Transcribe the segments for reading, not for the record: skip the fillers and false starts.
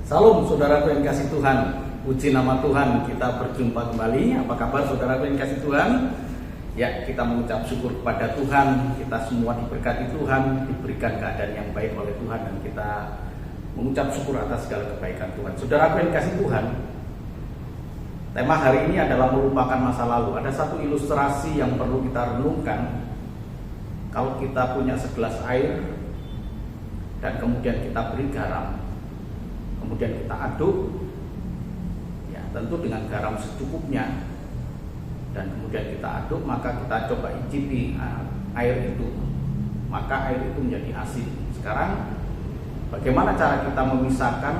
Salam saudaraku yang kasih Tuhan, puji nama Tuhan, kita berjumpa kembali. Apa kabar saudaraku yang kasih Tuhan? Ya, kita mengucap syukur kepada Tuhan, kita semua diberkati Tuhan, diberikan keadaan yang baik oleh Tuhan, dan kita mengucap syukur atas segala kebaikan Tuhan. Saudaraku yang kasih Tuhan, tema hari ini adalah melupakan masa lalu. Ada satu ilustrasi yang perlu kita renungkan. Kalau kita punya segelas air dan kemudian kita beri garam, kemudian kita aduk, ya tentu dengan garam secukupnya, dan kemudian kita aduk, maka kita coba icipi air itu, maka air itu menjadi asin. Sekarang bagaimana cara kita memisahkan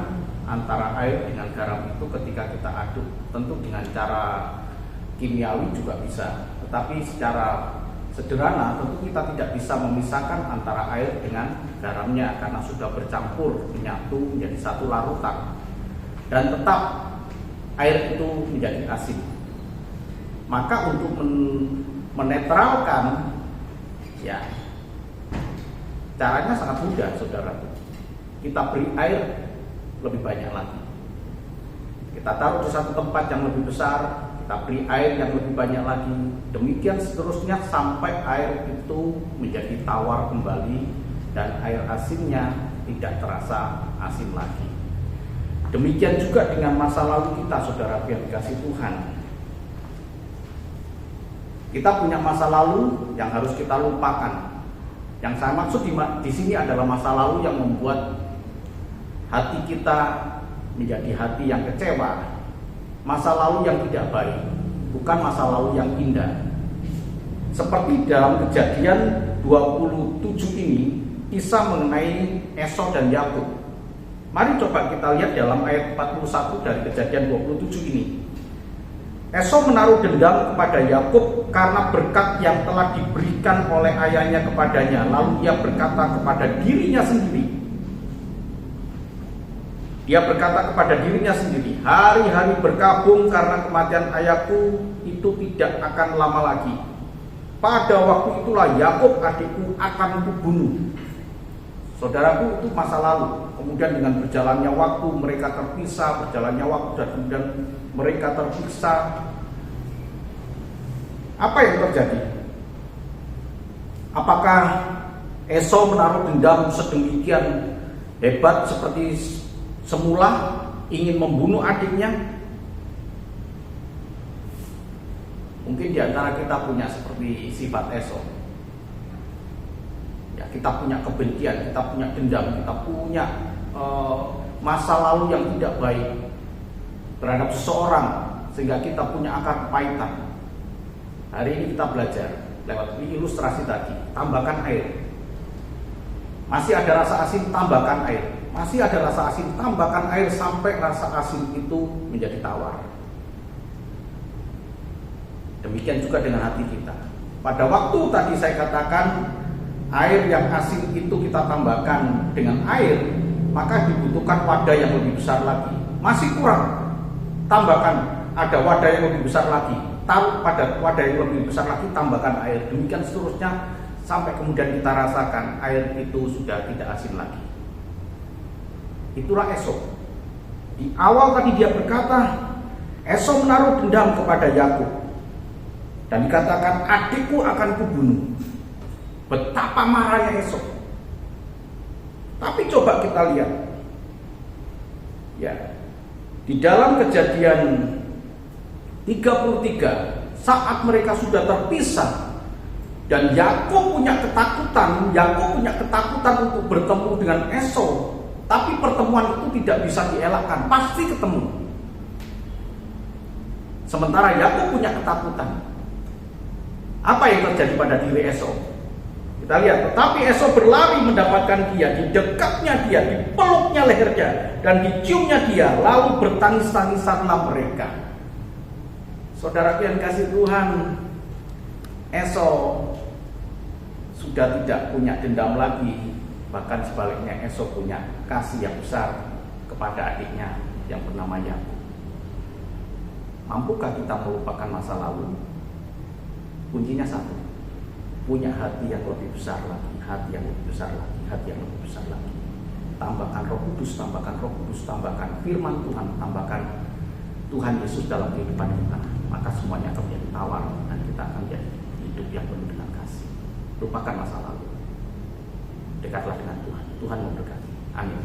antara air dengan garam itu ketika kita aduk? Tentu dengan cara kimiawi juga bisa, tetapi secara sederhana tentu kita tidak bisa memisahkan antara air dengan garamnya karena sudah bercampur, menyatu menjadi satu larutan, dan tetap air itu menjadi asin. Maka untuk menetralkan, ya caranya sangat mudah, saudara. Kita beri air lebih banyak lagi, kita taruh di satu tempat yang lebih besar, kita beri air yang lebih banyak lagi, demikian seterusnya sampai air itu menjadi tawar kembali dan air asinnya tidak terasa asin lagi. Demikian juga dengan masa lalu kita, saudara yang dikasih Tuhan. Kita punya masa lalu yang harus kita lupakan. Yang saya maksud di sini adalah masa lalu yang membuat hati kita menjadi hati yang kecewa, masa lalu yang tidak baik, bukan masa lalu yang indah. Seperti dalam Kejadian 27 ini, kisah mengenai Esau dan Yakub. Mari coba kita lihat dalam ayat 41 dari Kejadian 27 ini. Esau menaruh dendam kepada Yakub karena berkat yang telah diberikan oleh ayahnya kepadanya. Lalu ia berkata kepada dirinya sendiri, hari-hari berkabung karena kematian ayahku itu tidak akan lama lagi. Pada waktu itulah Yakub adikku akan kubunuh. Saudaraku, itu masa lalu. Kemudian dengan berjalannya waktu mereka terpisah, berjalannya waktu dan kemudian mereka terpisah. Apa yang terjadi? Apakah Esau menaruh dendam sedemikian hebat seperti semula ingin membunuh adiknya? Mungkin di antara kita punya seperti sifat Esau. Ya, kita punya kebencian, kita punya dendam, kita punya masa lalu yang tidak baik terhadap seseorang sehingga kita punya akar kepahitan. Hari ini kita belajar lewat ilustrasi tadi, tambahkan air. Masih ada rasa asin, tambahkan air. Masih ada rasa asin, tambahkan air sampai rasa asin itu menjadi tawar. Demikian juga dengan hati kita. Pada waktu tadi saya katakan air yang asin itu kita tambahkan dengan air, maka dibutuhkan wadah yang lebih besar lagi. Masih kurang, tambahkan ada wadah yang lebih besar lagi. Taruh pada wadah yang lebih besar lagi, tambahkan air. Demikian seterusnya sampai kemudian kita rasakan air itu sudah tidak asin lagi. Itulah Esau. Di awal tadi dia berkata, Esau menaruh dendam kepada Yakub dan dikatakan adikku akan kubunuh. Betapa marahnya Esau. Tapi coba kita lihat, ya, di dalam Kejadian 33 saat mereka sudah terpisah dan Yakub punya ketakutan untuk bertemu dengan Esau. Tapi pertemuan itu tidak bisa dielakkan, pasti ketemu. Sementara Yakub punya ketakutan. Apa yang terjadi pada diri Esau? Kita lihat, tetapi Esau berlari mendapatkan dia, di dekatnya dia, dipeluknya lehernya, dan diciumnya dia, lalu bertangis-tangisanlah mereka. Saudara yang kasih Tuhan, Esau sudah tidak punya dendam lagi. Bahkan sebaliknya, Esau punya kasih yang besar kepada adiknya yang bernama Yakub. Mampukah kita melupakan masa lalu? Kuncinya satu, punya hati yang lebih besar lagi, hati yang lebih besar lagi, hati yang lebih besar lagi. tambahkan Roh Kudus, tambahkan Roh Kudus, tambahkan firman Tuhan, tambahkan Tuhan Yesus dalam kehidupan kita, maka semuanya akan menjadi tawar dan kita akan menjadi hidup yang penuh dengan kasih. Lupakan masa lalu, dekatlah dengan Tuhan. Tuhan memberkati. Amin.